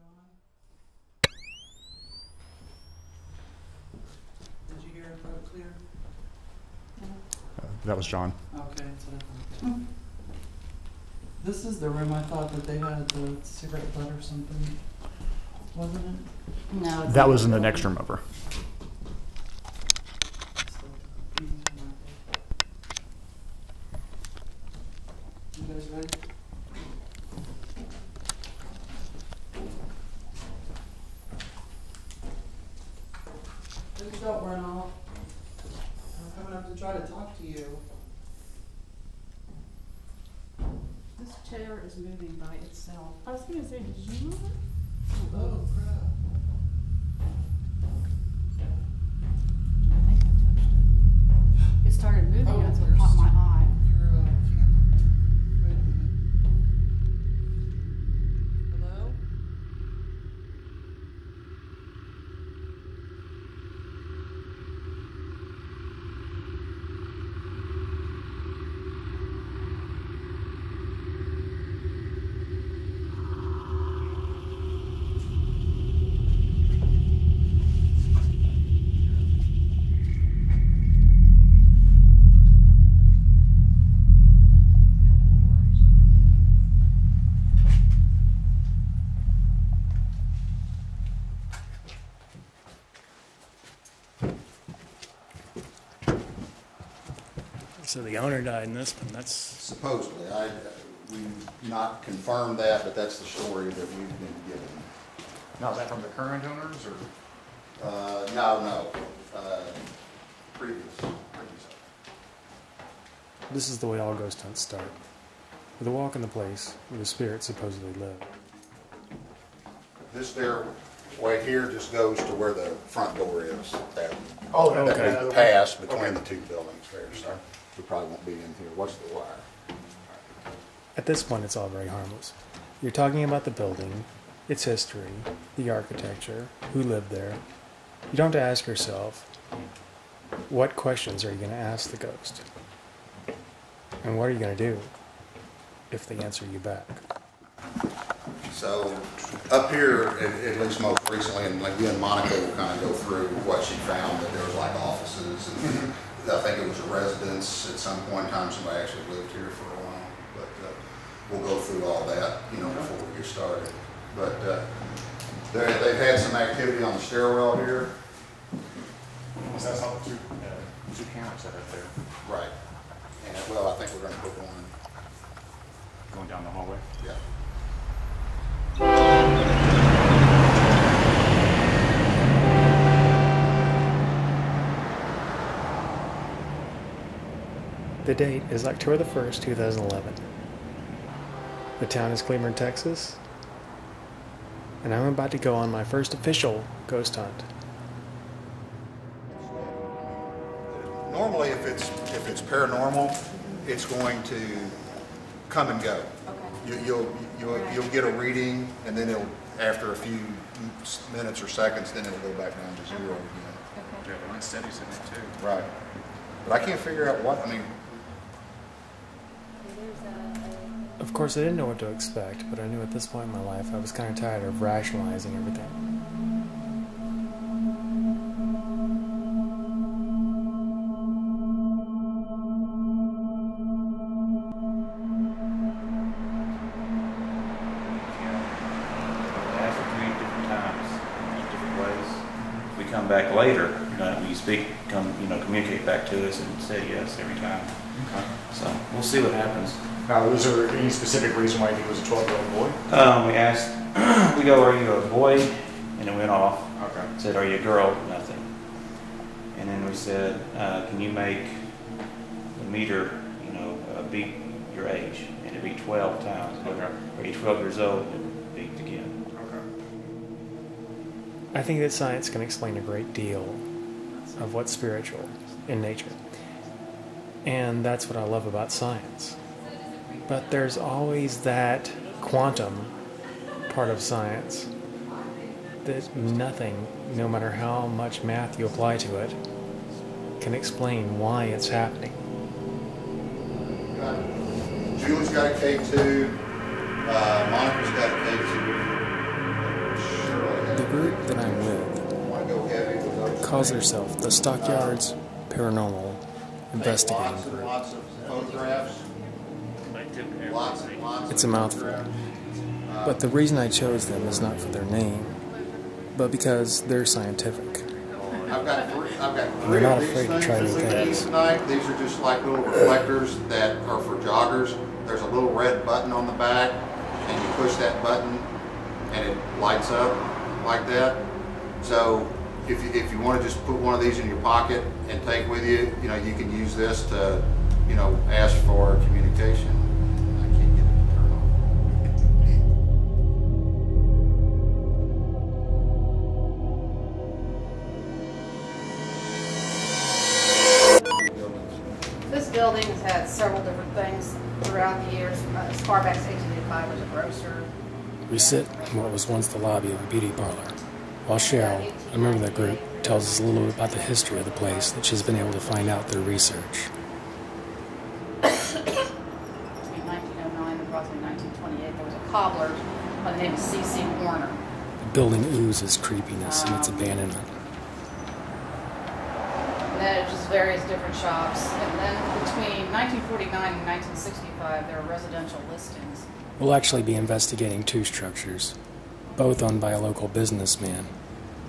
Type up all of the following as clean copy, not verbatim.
John? Did you hear it clear? That was John. Okay, so this is the room I thought that they had the cigarette butt or something, wasn't it? No. That was in the next room over. You guys ready? Please don't run off. I'm coming up to try to talk to you. This chair is moving by itself. I was going to say, did you move it? Oh, crap. I think I touched it. It started moving, Oh, that's what caught my eye. Your camera. Wait a minute. Hello? So the owner died in this one. That's Supposedly, we've not confirmed that, but that's the story that we've been given. Now, is that from the current owners, or? No, previous. this is the way all ghost hunts start, with a walk in the place where the spirits supposedly live. This stairway here just goes to where the front door is. That okay. we pass between the two buildings there, so we probably won't be in here. What's the wire? At this point, it's all very harmless. You're talking about the building, its history, the architecture, who lived there. You don't have to ask yourself, what questions are you going to ask the ghost? And what are you going to do if they answer you back? So up here, at least most recently, and again, Monica will kind of go through what she found, that there was like offices, and I think it was a residence at some point in time. Somebody actually lived here for a while, but we'll go through all that, before we get started. But they've had some activity on the stairwell here. Was that all the two cameras set up there? Right. And well, I think we're going to put one. Going down the hallway? Yeah. The date is October the 1st, 2011. The town is Cleburne, Texas, and I'm about to go on my first official ghost hunt. Normally, if it's paranormal, it's going to come and go. Okay. You'll get a reading, and then after a few minutes or seconds, then it'll go back down to zero again. Okay. Yeah, the unsteady's in it too. Right. But I can't figure out what. Of course, I didn't know what to expect, but I knew at this point in my life I was kind of tired of rationalizing everything. Ask it 3 different times, different ways. If we come back later, when you speak, communicate back to us and say yes every time. Okay. So we'll see what happens. Now, was there any specific reason why you think it was a 12-year-old boy? We asked, we go, are you a boy? And it went off. Okay. Said, are you a girl? Nothing. And then we said, can you make the meter, beat your age? And it'd be 12 times. Okay. Are you 12 years old? It beat again. Okay. I think that science can explain a great deal of what's spiritual in nature. And that's what I love about science. But there's always that quantum part of science that nothing, no matter how much math you apply to it, can explain why it's happening. Julie's got a K2. Monica's got a K2. calls herself the Stockyards Paranormal Investigating Lots and Group. lots of photographs. Lots and lots It's a of mouthful. photographs. But the reason I chose them is not for their name, but because they're scientific. I've got We're three not of these afraid to things try new that we things. use tonight. These are just like little reflectors that are for joggers. There's a little red button on the back, and you push that button, and it lights up like that. So if you want to just put one of these in your pocket and take with you, you know, you can use this to, you know, ask for communication. I can't get it to turn off. This building has had several different things throughout the years. As far back as 1885, it was a grocer. We sit in what was once the lobby of a beauty parlor, while Cheryl, a member of that group, tells us a little bit about the history of the place that she's been able to find out through research. Between 1909 and approximately 1928, there was a cobbler by the name of C.C. Warner. The building oozes creepiness in its abandonment. And then just various different shops. And then between 1949 and 1965, there were residential listings. We'll actually be investigating two structures, both owned by a local businessman,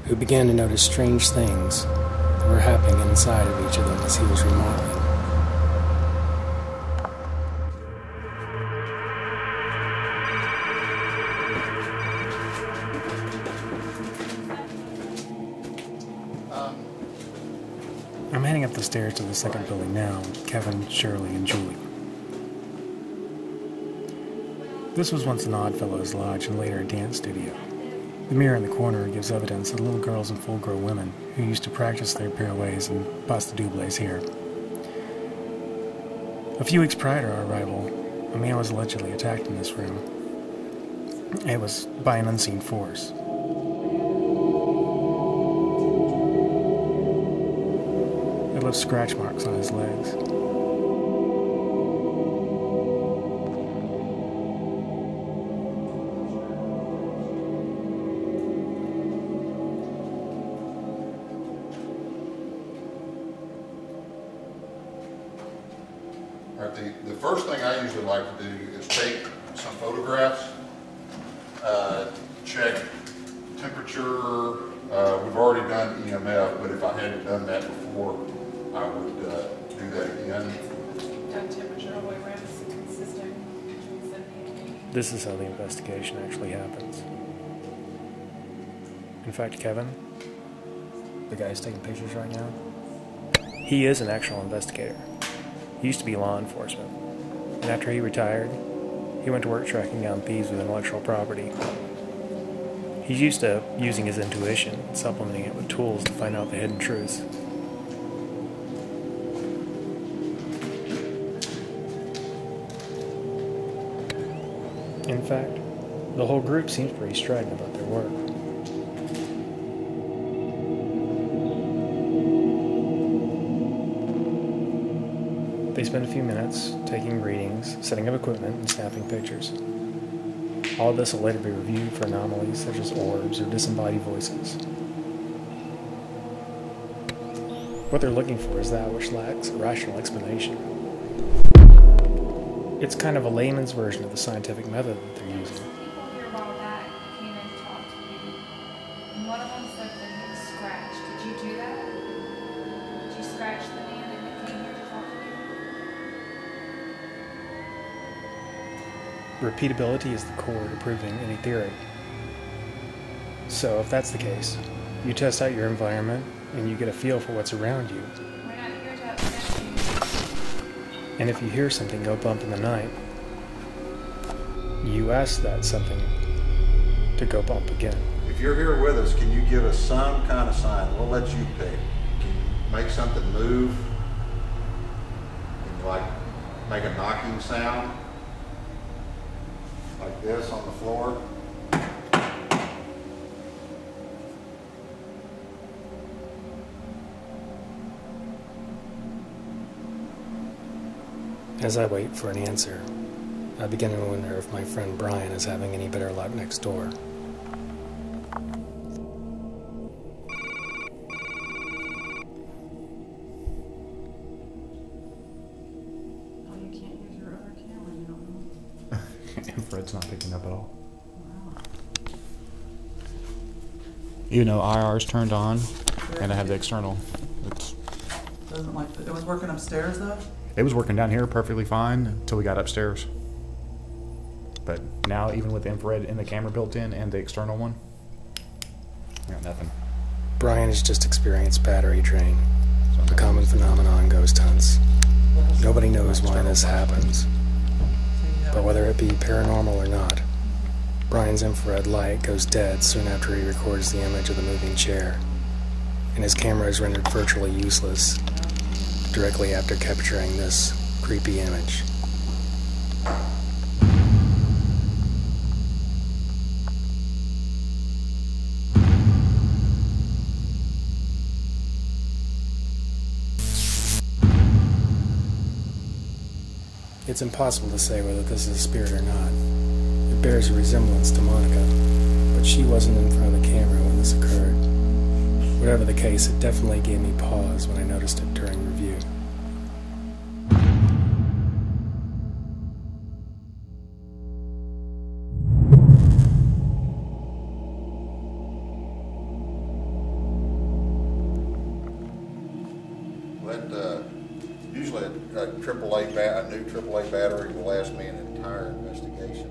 who began to notice strange things that were happening inside of each of them as he was remodeling. I'm heading up the stairs to the second building now with Kevin, Shirley, and Julie. This was once an Oddfellows lodge and later a dance studio. The mirror in the corner gives evidence of little girls and full-grown women who used to practice their pirouettes and pas de doubles here. A few weeks prior to our arrival, a man was allegedly attacked in this room. It was by an unseen force. It left scratch marks on his legs. All right, the first thing I usually like to do is take some photographs, check temperature. We've already done EMF, but if I hadn't done that before, I would do that again. Done temperature all the way around, it's consistent between 70 and 80. This is how the investigation actually happens. In fact, Kevin, the guy who's taking pictures right now, he is an actual investigator. He used to be law enforcement, and after he retired, he went to work tracking down thieves with intellectual property. He's used to using his intuition and supplementing it with tools to find out the hidden truths. In fact, the whole group seems pretty strident about their work. They spend a few minutes taking readings, setting up equipment, and snapping pictures. All of this will later be reviewed for anomalies such as orbs or disembodied voices. What they're looking for is that which lacks a rational explanation. It's kind of a layman's version of the scientific method that they're using. People here a while back came in to talk to you, and one of them said that he was scratched. Did you do that? Did you scratch the man that came here to talk to you? Repeatability is the core to proving any theory. So if that's the case, you test out your environment and you get a feel for what's around you. We're not here to upset you. And if you hear something go bump in the night, you ask that something to go bump again. If you're here with us, can you give us some kind of sign? We'll let you pick. Can you make something move? Can you like make a knocking sound? Like this on the floor? As I wait for an answer, I begin to wonder if my friend Brian is having any better luck next door. Infrared's not picking up at all. Wow. Even though IR's turned on and I have the external, Doesn't like it was working upstairs though? it was working down here perfectly fine until we got upstairs. But now, even with the infrared in the camera built in and the external one, I got nothing. Brian has just experienced battery drain, a common phenomenon in ghost hunts. Nobody knows why this happens, but whether it be paranormal or not, Brian's infrared light goes dead soon after he records the image of the moving chair, and his camera is rendered virtually useless directly after capturing this creepy image. It's impossible to say whether this is a spirit or not. It bears a resemblance to Monica, but she wasn't in front of the camera when this occurred. Whatever the case, it definitely gave me pause when I noticed it during review. Usually a new AAA battery will last me an entire investigation.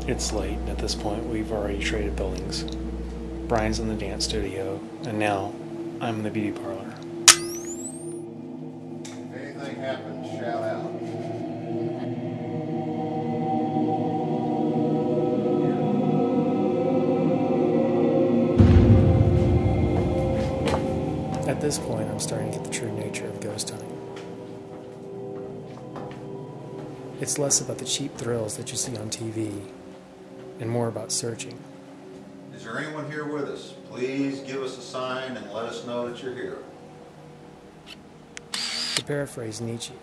It's late. At this point, we've already traded buildings. Brian's in the dance studio, and now I'm in the beauty parlor. If anything happens, shout out. At this point, I'm starting to get the true nature of ghost hunting. It's less about the cheap thrills that you see on TV, and more about searching. Is there anyone here with us? Please give us a sign and let us know that you're here. To paraphrase Nietzsche,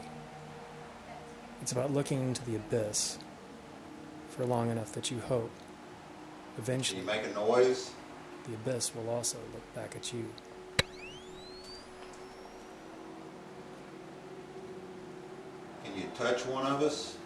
it's about looking into the abyss for long enough that you hope, Can eventually, you make a noise? the abyss will also look back at you. Can you touch one of us?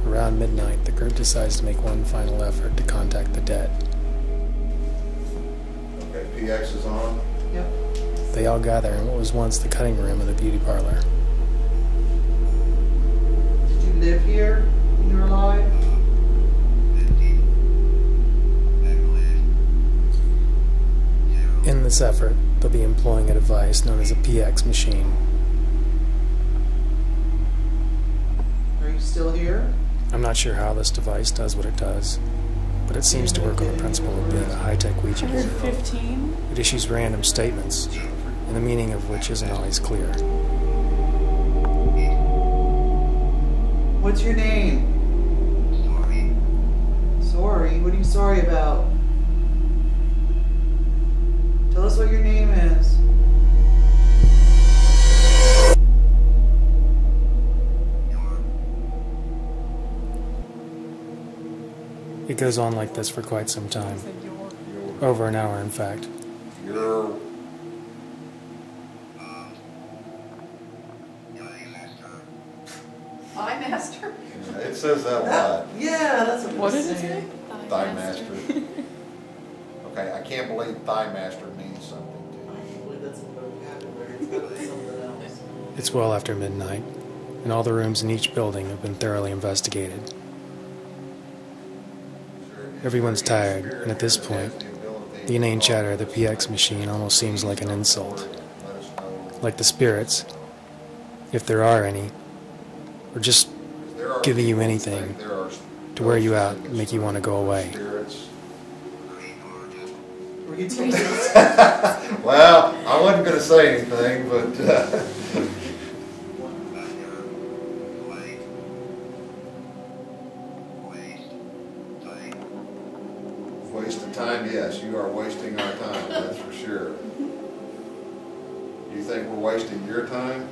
Around midnight, the group decides to make one final effort to contact the dead. Okay, PX is on. Yep. They all gather in what was once the cutting room of the beauty parlor. Did you live here when you were alive? In this effort, they'll be employing a device known as a PX machine. Are you still here? I'm not sure how this device does what it does, but it seems to work on the principle of being a high-tech Ouija board. 115? It issues random statements, and the meaning of which isn't always clear. What's your name? Sorry. What are you sorry about? Tell us what your name is. It goes on like this for quite some time. Over an hour, in fact. You're... Thigh master? It says that a lot. Yeah, that's what What it's did it say? saying. Thigh master. Okay, I can't believe thigh master means something to I you. can't believe that's a vocabulary. It's got something else. It's well after midnight, and all the rooms in each building have been thoroughly investigated. Everyone's tired, and at this point, the inane chatter of the PX machine almost seems like an insult. Like the spirits, if there are any, or just giving you anything to wear you out and make you want to go away. Were you teasing? Well, I wasn't going to say anything, but time, yes, you are wasting our time, that's for sure. You think we're wasting your time?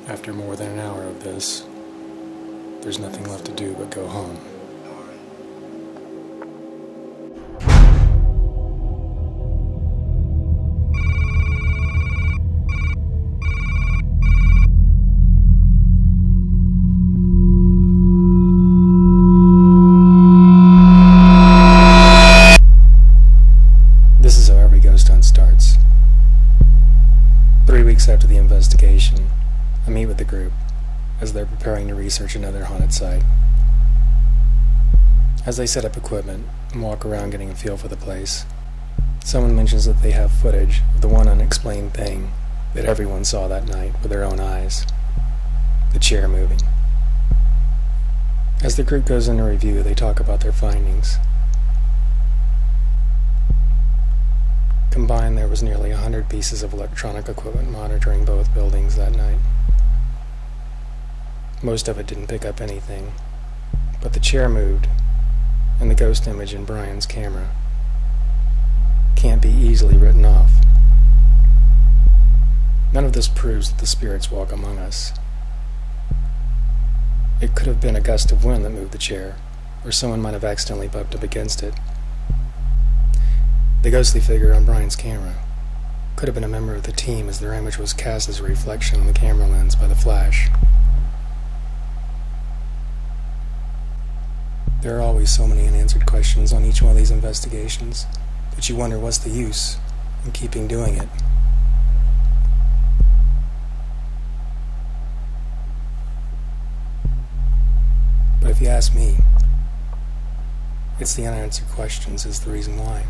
After more than an hour of this, there's nothing left to do but go home. This is how every ghost hunt starts. 3 weeks after the investigation, I meet with the group as they're preparing to research another haunted site. As they set up equipment and walk around getting a feel for the place, someone mentions that they have footage of the one unexplained thing that everyone saw that night with their own eyes: the chair moving. As the group goes into review, they talk about their findings. Combined, there was nearly 100 pieces of electronic equipment monitoring both buildings that night. Most of it didn't pick up anything, but the chair moved, and the ghost image in Brian's camera can't be easily written off. None of this proves that the spirits walk among us. It could have been a gust of wind that moved the chair, or someone might have accidentally bumped up against it. The ghostly figure on Brian's camera could have been a member of the team, as their image was cast as a reflection on the camera lens by the flash. There are always so many unanswered questions on each one of these investigations that you wonder what's the use in keeping doing it. But if you ask me, it's the unanswered questions is the reason why.